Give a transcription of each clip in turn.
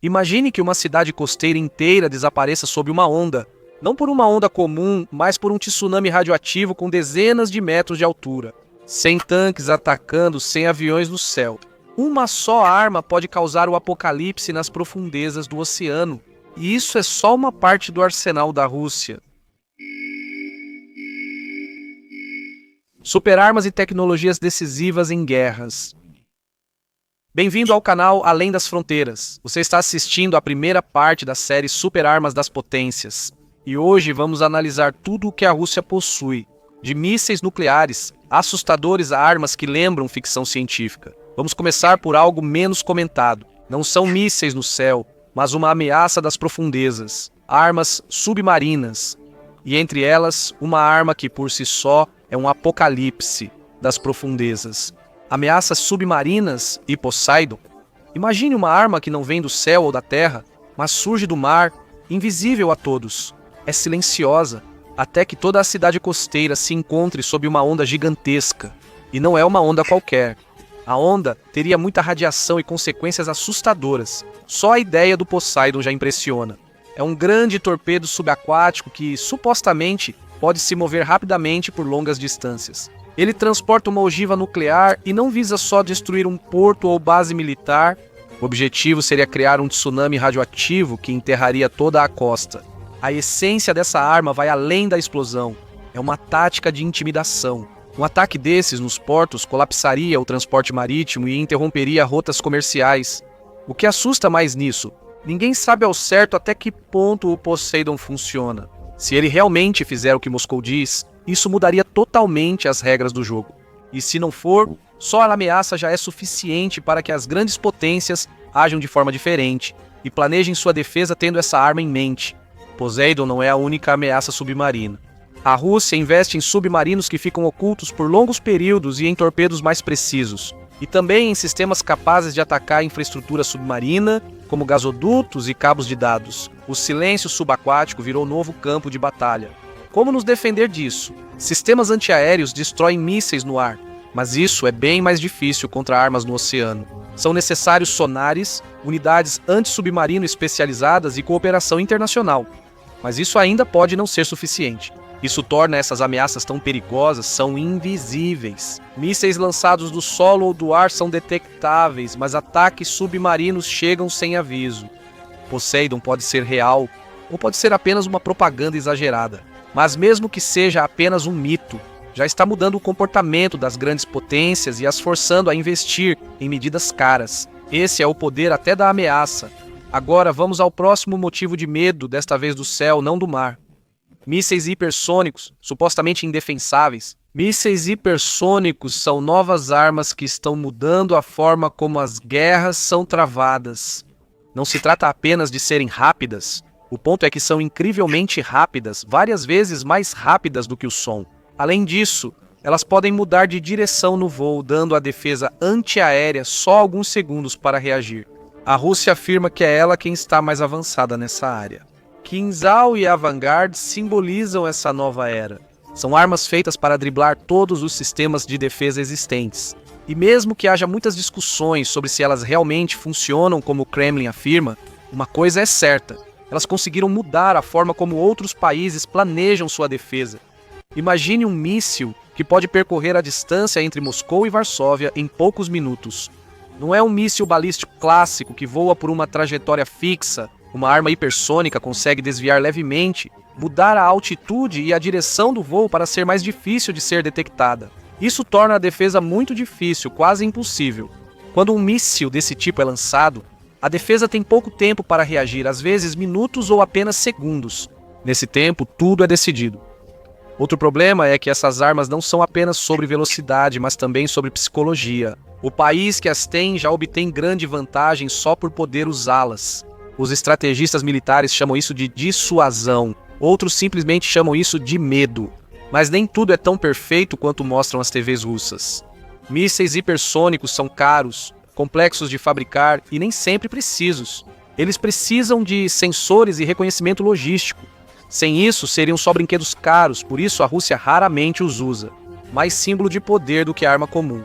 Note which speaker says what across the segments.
Speaker 1: Imagine que uma cidade costeira inteira desapareça sob uma onda. Não por uma onda comum, mas por um tsunami radioativo com dezenas de metros de altura. Sem tanques atacando, sem aviões no céu. Uma só arma pode causar o apocalipse nas profundezas do oceano. E isso é só uma parte do arsenal da Rússia. Superarmas e tecnologias decisivas em guerras. Bem-vindo ao canal Além das Fronteiras. Você está assistindo a primeira parte da série Superarmas das Potências. E hoje vamos analisar tudo o que a Rússia possui, de mísseis nucleares, assustadores a armas que lembram ficção científica. Vamos começar por algo menos comentado. Não são mísseis no céu, mas uma ameaça das profundezas. Armas submarinas. E entre elas, uma arma que por si só é um apocalipse das profundezas. Ameaças submarinas e Poseidon. Imagine uma arma que não vem do céu ou da terra, mas surge do mar, invisível a todos. É silenciosa, até que toda a cidade costeira se encontre sob uma onda gigantesca. E não é uma onda qualquer. A onda teria muita radiação e consequências assustadoras. Só a ideia do Poseidon já impressiona. É um grande torpedo subaquático que, supostamente, pode se mover rapidamente por longas distâncias. Ele transporta uma ogiva nuclear e não visa só destruir um porto ou base militar. O objetivo seria criar um tsunami radioativo que enterraria toda a costa. A essência dessa arma vai além da explosão. É uma tática de intimidação. Um ataque desses nos portos colapsaria o transporte marítimo e interromperia rotas comerciais. O que assusta mais nisso? Ninguém sabe ao certo até que ponto o Poseidon funciona. Se ele realmente fizer o que Moscou diz, isso mudaria totalmente as regras do jogo. E se não for, só a ameaça já é suficiente para que as grandes potências ajam de forma diferente e planejem sua defesa tendo essa arma em mente. Poseidon não é a única ameaça submarina. A Rússia investe em submarinos que ficam ocultos por longos períodos e em torpedos mais precisos. E também em sistemas capazes de atacar a infraestrutura submarina, como gasodutos e cabos de dados. O silêncio subaquático virou novo campo de batalha. Como nos defender disso? Sistemas antiaéreos destroem mísseis no ar, mas isso é bem mais difícil contra armas no oceano. São necessários sonares, unidades anti-submarino especializadas e cooperação internacional. Mas isso ainda pode não ser suficiente. Isso torna essas ameaças tão perigosas, são invisíveis. Mísseis lançados do solo ou do ar são detectáveis, mas ataques submarinos chegam sem aviso. Poseidon pode ser real, ou pode ser apenas uma propaganda exagerada. Mas mesmo que seja apenas um mito, já está mudando o comportamento das grandes potências e as forçando a investir em medidas caras. Esse é o poder até da ameaça. Agora vamos ao próximo motivo de medo, desta vez do céu, não do mar. Mísseis hipersônicos, supostamente indefensáveis. Mísseis hipersônicos são novas armas que estão mudando a forma como as guerras são travadas. Não se trata apenas de serem rápidas. O ponto é que são incrivelmente rápidas, várias vezes mais rápidas do que o som. Além disso, elas podem mudar de direção no voo, dando à defesa antiaérea só alguns segundos para reagir. A Rússia afirma que é ela quem está mais avançada nessa área. Kinzhal e Avangard simbolizam essa nova era. São armas feitas para driblar todos os sistemas de defesa existentes. E mesmo que haja muitas discussões sobre se elas realmente funcionam como o Kremlin afirma, uma coisa é certa: elas conseguiram mudar a forma como outros países planejam sua defesa. Imagine um míssil que pode percorrer a distância entre Moscou e Varsóvia em poucos minutos. Não é um míssil balístico clássico que voa por uma trajetória fixa. Uma arma hipersônica consegue desviar levemente, mudar a altitude e a direção do voo para ser mais difícil de ser detectada. Isso torna a defesa muito difícil, quase impossível. Quando um míssil desse tipo é lançado, a defesa tem pouco tempo para reagir, às vezes minutos ou apenas segundos. Nesse tempo, tudo é decidido. Outro problema é que essas armas não são apenas sobre velocidade, mas também sobre psicologia. O país que as tem já obtém grande vantagem só por poder usá-las. Os estrategistas militares chamam isso de dissuasão, outros simplesmente chamam isso de medo. Mas nem tudo é tão perfeito quanto mostram as TVs russas. Mísseis hipersônicos são caros, complexos de fabricar e nem sempre precisos. Eles precisam de sensores e reconhecimento logístico. Sem isso, seriam só brinquedos caros, por isso a Rússia raramente os usa. Mais símbolo de poder do que arma comum.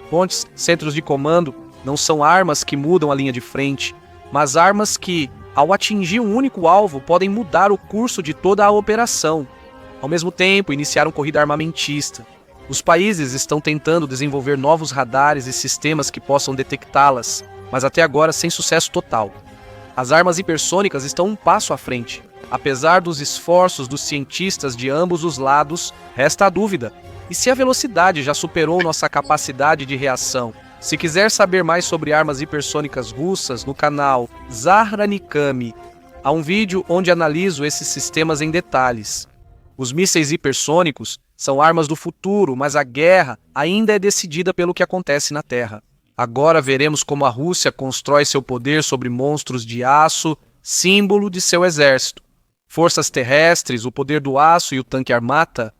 Speaker 1: Pontes, centros de comando, Não são armas que mudam a linha de frente, mas armas que, ao atingir um único alvo, podem mudar o curso de toda a operação. Ao mesmo tempo, iniciaram corrida armamentista. Os países estão tentando desenvolver novos radares e sistemas que possam detectá-las, mas até agora sem sucesso total. As armas hipersônicas estão um passo à frente. Apesar dos esforços dos cientistas de ambos os lados, resta a dúvida: e se a velocidade já superou nossa capacidade de reação? Se quiser saber mais sobre armas hipersônicas russas, no canal Zahra Nikami, há um vídeo onde analiso esses sistemas em detalhes. Os mísseis hipersônicos são armas do futuro, mas a guerra ainda é decidida pelo que acontece na Terra. Agora veremos como a Rússia constrói seu poder sobre monstros de aço, símbolo de seu exército. Forças terrestres, o poder do aço e o tanque Armata.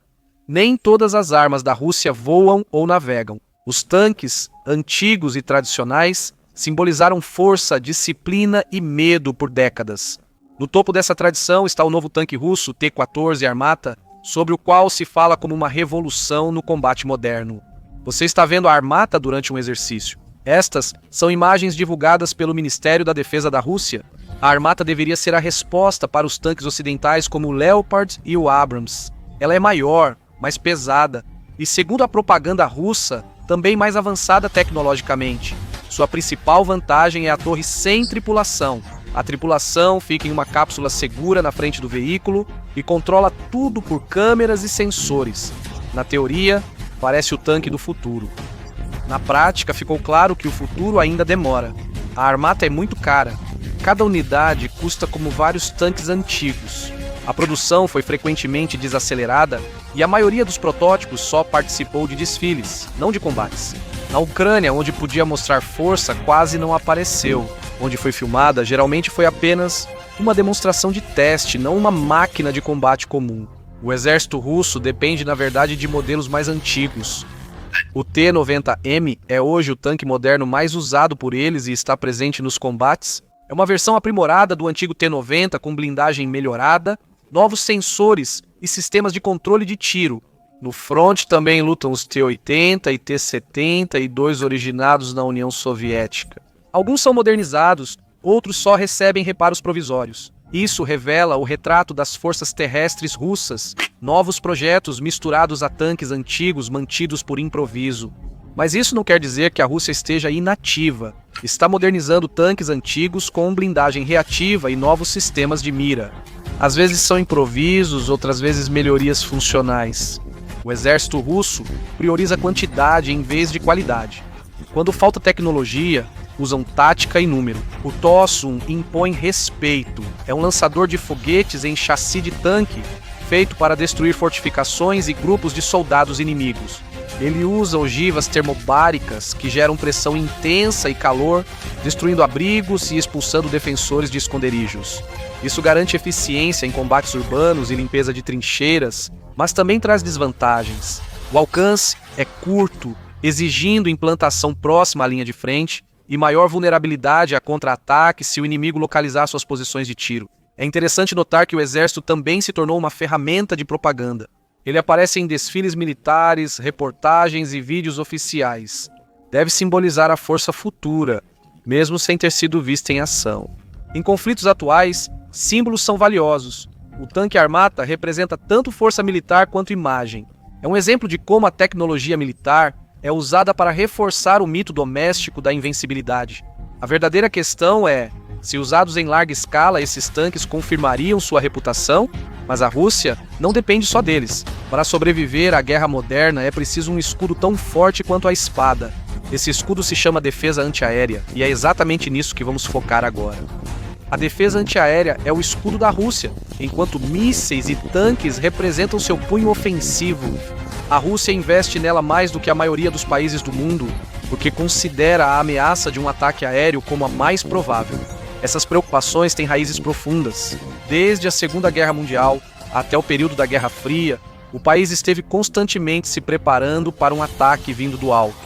Speaker 1: Nem todas as armas da Rússia voam ou navegam. Os tanques, antigos e tradicionais, simbolizaram força, disciplina e medo por décadas. No topo dessa tradição está o novo tanque russo T-14 Armata, sobre o qual se fala como uma revolução no combate moderno. Você está vendo a Armata durante um exercício. Estas são imagens divulgadas pelo Ministério da Defesa da Rússia. A Armata deveria ser a resposta para os tanques ocidentais como o Leopard e o Abrams. Ela é maior, mais pesada e, segundo a propaganda russa, também mais avançada tecnologicamente. Sua principal vantagem é a torre sem tripulação. A tripulação fica em uma cápsula segura na frente do veículo e controla tudo por câmeras e sensores. Na teoria, parece o tanque do futuro. Na prática, ficou claro que o futuro ainda demora. A Armata é muito cara. Cada unidade custa como vários tanques antigos. A produção foi frequentemente desacelerada e a maioria dos protótipos só participou de desfiles, não de combates. Na Ucrânia, onde podia mostrar força, quase não apareceu. Onde foi filmada, geralmente foi apenas uma demonstração de teste, não uma máquina de combate comum. O exército russo depende, na verdade, de modelos mais antigos. O T-90M é hoje o tanque moderno mais usado por eles e está presente nos combates. É uma versão aprimorada do antigo T-90 com blindagem melhorada, novos sensores e sistemas de controle de tiro. No front também lutam os T-80 e T-70 e dois originados na União Soviética. Alguns são modernizados, outros só recebem reparos provisórios. Isso revela o retrato das forças terrestres russas, novos projetos misturados a tanques antigos mantidos por improviso. Mas isso não quer dizer que a Rússia esteja inativa. Está modernizando tanques antigos com blindagem reativa e novos sistemas de mira. Às vezes são improvisos, outras vezes melhorias funcionais. O exército russo prioriza quantidade em vez de qualidade. Quando falta tecnologia, usam tática e número. O TOS-1 impõe respeito. É um lançador de foguetes em chassi de tanque, feito para destruir fortificações e grupos de soldados inimigos. Ele usa ogivas termobáricas que geram pressão intensa e calor, destruindo abrigos e expulsando defensores de esconderijos. Isso garante eficiência em combates urbanos e limpeza de trincheiras, mas também traz desvantagens. O alcance é curto, exigindo implantação próxima à linha de frente, e maior vulnerabilidade a contra-ataque se o inimigo localizar suas posições de tiro. É interessante notar que o exército também se tornou uma ferramenta de propaganda. Ele aparece em desfiles militares, reportagens e vídeos oficiais. Deve simbolizar a força futura, mesmo sem ter sido vista em ação. Em conflitos atuais, símbolos são valiosos. O tanque Armata representa tanto força militar quanto imagem. É um exemplo de como a tecnologia militar é usada para reforçar o mito doméstico da invencibilidade. A verdadeira questão é: se usados em larga escala, esses tanques confirmariam sua reputação? Mas a Rússia não depende só deles. Para sobreviver à guerra moderna é preciso um escudo tão forte quanto a espada. Esse escudo se chama defesa antiaérea, e é exatamente nisso que vamos focar agora. A defesa antiaérea é o escudo da Rússia, enquanto mísseis e tanques representam seu punho ofensivo. A Rússia investe nela mais do que a maioria dos países do mundo, porque considera a ameaça de um ataque aéreo como a mais provável. Essas preocupações têm raízes profundas. Desde a Segunda Guerra Mundial até o período da Guerra Fria, o país esteve constantemente se preparando para um ataque vindo do alto.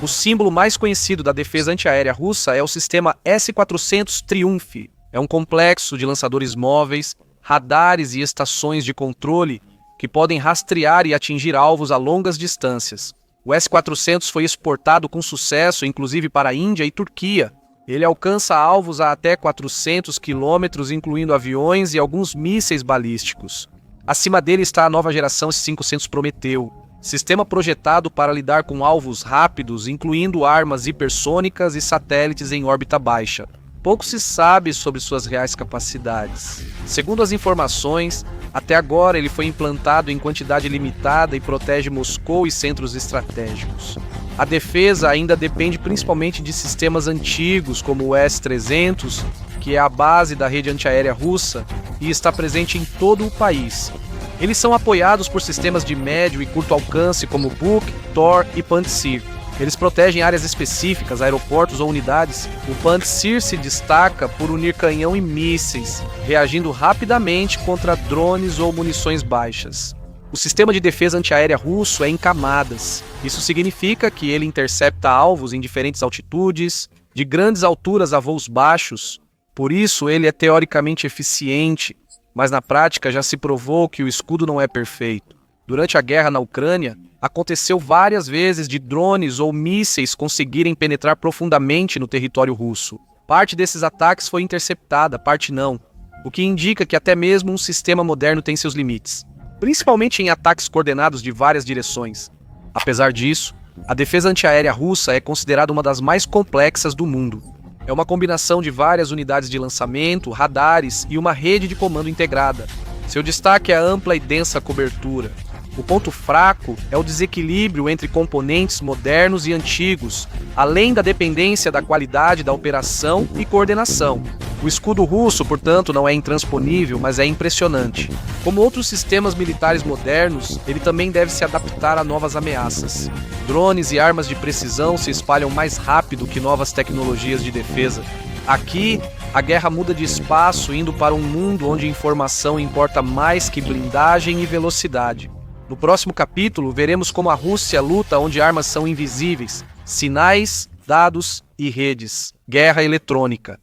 Speaker 1: O símbolo mais conhecido da defesa antiaérea russa é o sistema S-400 Triumph. É um complexo de lançadores móveis, radares e estações de controle que podem rastrear e atingir alvos a longas distâncias. O S-400 foi exportado com sucesso, inclusive para a Índia e Turquia. Ele alcança alvos a até 400 quilômetros, incluindo aviões e alguns mísseis balísticos. Acima dele está a nova geração S-500 Prometeu, sistema projetado para lidar com alvos rápidos, incluindo armas hipersônicas e satélites em órbita baixa. Pouco se sabe sobre suas reais capacidades. Segundo as informações, até agora ele foi implantado em quantidade limitada e protege Moscou e centros estratégicos. A defesa ainda depende principalmente de sistemas antigos, como o S-300, que é a base da rede antiaérea russa e está presente em todo o país. Eles são apoiados por sistemas de médio e curto alcance como Buk, Tor e Pantsir. Eles protegem áreas específicas, aeroportos ou unidades. O Pantsir se destaca por unir canhão e mísseis, reagindo rapidamente contra drones ou munições baixas. O sistema de defesa antiaérea russo é em camadas. Isso significa que ele intercepta alvos em diferentes altitudes, de grandes alturas a voos baixos. Por isso, ele é teoricamente eficiente, mas na prática já se provou que o escudo não é perfeito. Durante a guerra na Ucrânia, aconteceu várias vezes de drones ou mísseis conseguirem penetrar profundamente no território russo. Parte desses ataques foi interceptada, parte não, o que indica que até mesmo um sistema moderno tem seus limites, principalmente em ataques coordenados de várias direções. Apesar disso, a defesa antiaérea russa é considerada uma das mais complexas do mundo. É uma combinação de várias unidades de lançamento, radares e uma rede de comando integrada. Seu destaque é a ampla e densa cobertura. O ponto fraco é o desequilíbrio entre componentes modernos e antigos, além da dependência da qualidade da operação e coordenação. O escudo russo, portanto, não é intransponível, mas é impressionante. Como outros sistemas militares modernos, ele também deve se adaptar a novas ameaças. Drones e armas de precisão se espalham mais rápido que novas tecnologias de defesa. Aqui, a guerra muda de espaço, indo para um mundo onde informação importa mais que blindagem e velocidade. No próximo capítulo, veremos como a Rússia luta onde armas são invisíveis, sinais, dados e redes. Guerra eletrônica.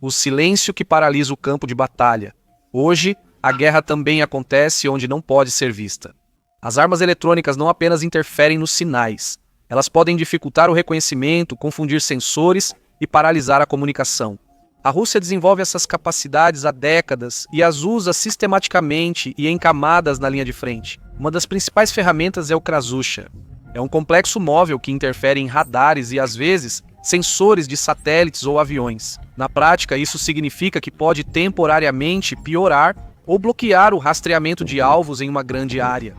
Speaker 1: O silêncio que paralisa o campo de batalha. Hoje, a guerra também acontece onde não pode ser vista. As armas eletrônicas não apenas interferem nos sinais, elas podem dificultar o reconhecimento, confundir sensores e paralisar a comunicação. A Rússia desenvolve essas capacidades há décadas e as usa sistematicamente e em camadas na linha de frente. Uma das principais ferramentas é o Krasnusha. É um complexo móvel que interfere em radares e, às vezes, sensores de satélites ou aviões. Na prática, isso significa que pode temporariamente piorar ou bloquear o rastreamento de alvos em uma grande área.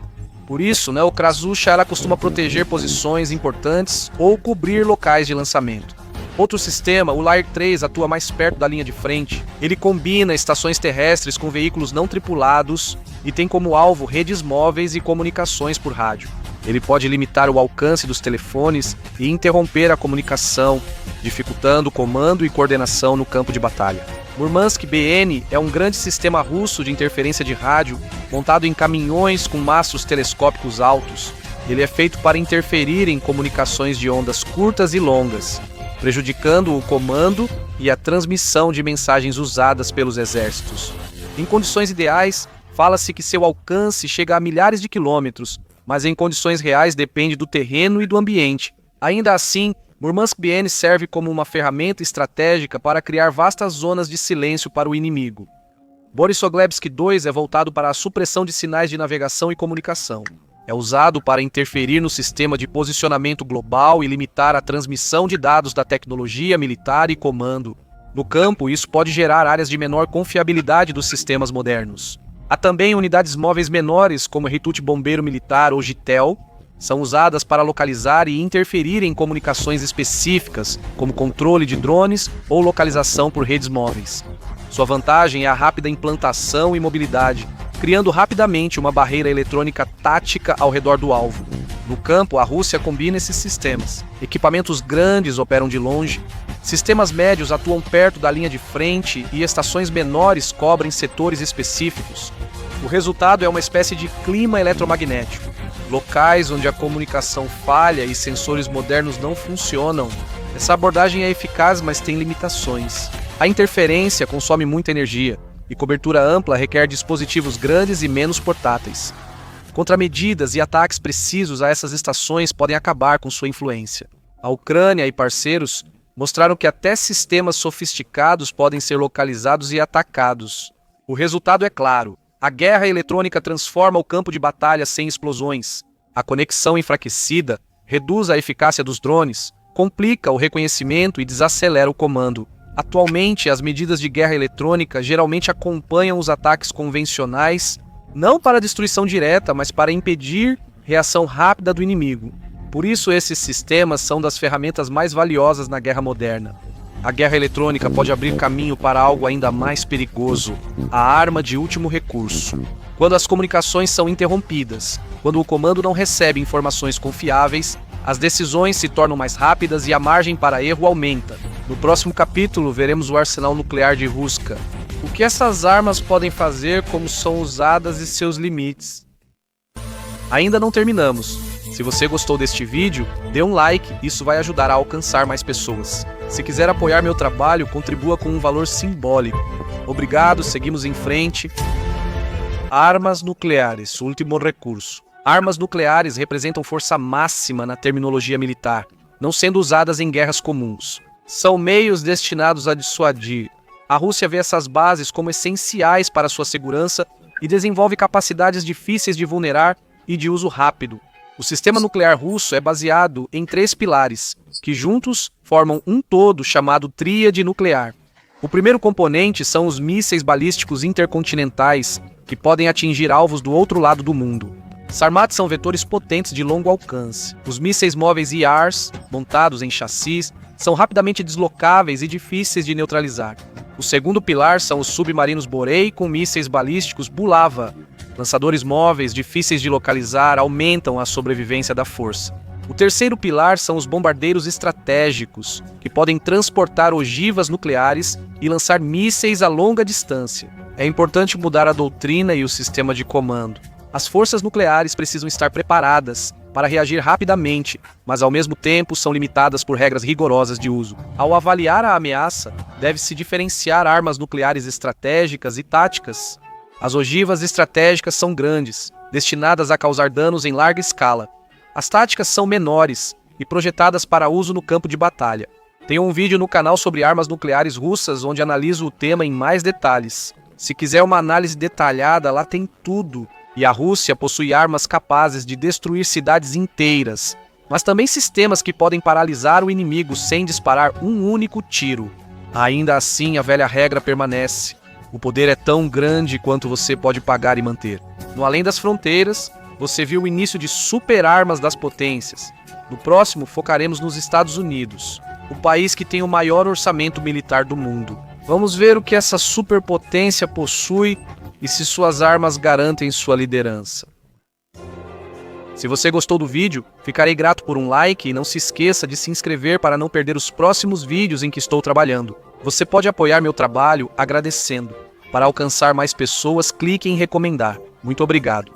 Speaker 1: Por isso, o Krasnusha ela costuma proteger posições importantes ou cobrir locais de lançamento. Outro sistema, o Lair 3, atua mais perto da linha de frente. Ele combina estações terrestres com veículos não tripulados e tem como alvo redes móveis e comunicações por rádio. Ele pode limitar o alcance dos telefones e interromper a comunicação, dificultando o comando e coordenação no campo de batalha. Murmansk BN é um grande sistema russo de interferência de rádio montado em caminhões com mastros telescópicos altos. Ele é feito para interferir em comunicações de ondas curtas e longas, prejudicando o comando e a transmissão de mensagens usadas pelos exércitos. Em condições ideais, fala-se que seu alcance chega a milhares de quilômetros, mas em condições reais depende do terreno e do ambiente. Ainda assim, Murmansk BN serve como uma ferramenta estratégica para criar vastas zonas de silêncio para o inimigo. Borisovlebsk 2 é voltado para a supressão de sinais de navegação e comunicação. É usado para interferir no sistema de posicionamento global e limitar a transmissão de dados da tecnologia militar e comando. No campo, isso pode gerar áreas de menor confiabilidade dos sistemas modernos. Há também unidades móveis menores, como o Retut Bombeiro Militar ou GITEL, são usadas para localizar e interferir em comunicações específicas, como controle de drones ou localização por redes móveis. Sua vantagem é a rápida implantação e mobilidade, criando rapidamente uma barreira eletrônica tática ao redor do alvo. No campo, a Rússia combina esses sistemas. Equipamentos grandes operam de longe, sistemas médios atuam perto da linha de frente e estações menores cobrem setores específicos. O resultado é uma espécie de clima eletromagnético. Locais onde a comunicação falha e sensores modernos não funcionam. Essa abordagem é eficaz, mas tem limitações. A interferência consome muita energia, e cobertura ampla requer dispositivos grandes e menos portáteis. Contramedidas e ataques precisos a essas estações podem acabar com sua influência. A Ucrânia e parceiros mostraram que até sistemas sofisticados podem ser localizados e atacados. O resultado é claro. A guerra eletrônica transforma o campo de batalha sem explosões. A conexão enfraquecida reduz a eficácia dos drones, complica o reconhecimento e desacelera o comando. Atualmente, as medidas de guerra eletrônica geralmente acompanham os ataques convencionais, não para destruição direta, mas para impedir reação rápida do inimigo. Por isso, esses sistemas são das ferramentas mais valiosas na guerra moderna. A guerra eletrônica pode abrir caminho para algo ainda mais perigoso: a arma de último recurso. Quando as comunicações são interrompidas, quando o comando não recebe informações confiáveis, as decisões se tornam mais rápidas e a margem para erro aumenta. No próximo capítulo, veremos o arsenal nuclear de Ruska. O que essas armas podem fazer, como são usadas e seus limites. Ainda não terminamos. Se você gostou deste vídeo, dê um like, isso vai ajudar a alcançar mais pessoas. Se quiser apoiar meu trabalho, contribua com um valor simbólico. Obrigado, seguimos em frente. Armas nucleares, último recurso. Armas nucleares representam força máxima na terminologia militar, não sendo usadas em guerras comuns. São meios destinados a dissuadir. A Rússia vê essas bases como essenciais para sua segurança e desenvolve capacidades difíceis de vulnerar e de uso rápido. O sistema nuclear russo é baseado em 3 pilares, que juntos formam um todo chamado tríade nuclear. O primeiro componente são os mísseis balísticos intercontinentais, que podem atingir alvos do outro lado do mundo. Sarmat são vetores potentes de longo alcance. Os mísseis móveis IARS, montados em chassis, são rapidamente deslocáveis e difíceis de neutralizar. O segundo pilar são os submarinos Borei com mísseis balísticos Bulava. Lançadores móveis difíceis de localizar aumentam a sobrevivência da força. O terceiro pilar são os bombardeiros estratégicos, que podem transportar ogivas nucleares e lançar mísseis a longa distância. É importante mudar a doutrina e o sistema de comando. As forças nucleares precisam estar preparadas para reagir rapidamente, mas ao mesmo tempo são limitadas por regras rigorosas de uso. Ao avaliar a ameaça, deve-se diferenciar armas nucleares estratégicas e táticas. As ogivas estratégicas são grandes, destinadas a causar danos em larga escala. As táticas são menores e projetadas para uso no campo de batalha. Tenho um vídeo no canal sobre armas nucleares russas onde analiso o tema em mais detalhes. Se quiser uma análise detalhada, lá tem tudo. E a Rússia possui armas capazes de destruir cidades inteiras, mas também sistemas que podem paralisar o inimigo sem disparar um único tiro. Ainda assim, a velha regra permanece. O poder é tão grande quanto você pode pagar e manter. No Além das Fronteiras, você viu o início de super-armas das potências. No próximo, focaremos nos Estados Unidos, o país que tem o maior orçamento militar do mundo. Vamos ver o que essa superpotência possui e se suas armas garantem sua liderança. Se você gostou do vídeo, ficarei grato por um like e não se esqueça de se inscrever para não perder os próximos vídeos em que estou trabalhando. Você pode apoiar meu trabalho agradecendo. Para alcançar mais pessoas, clique em recomendar. Muito obrigado.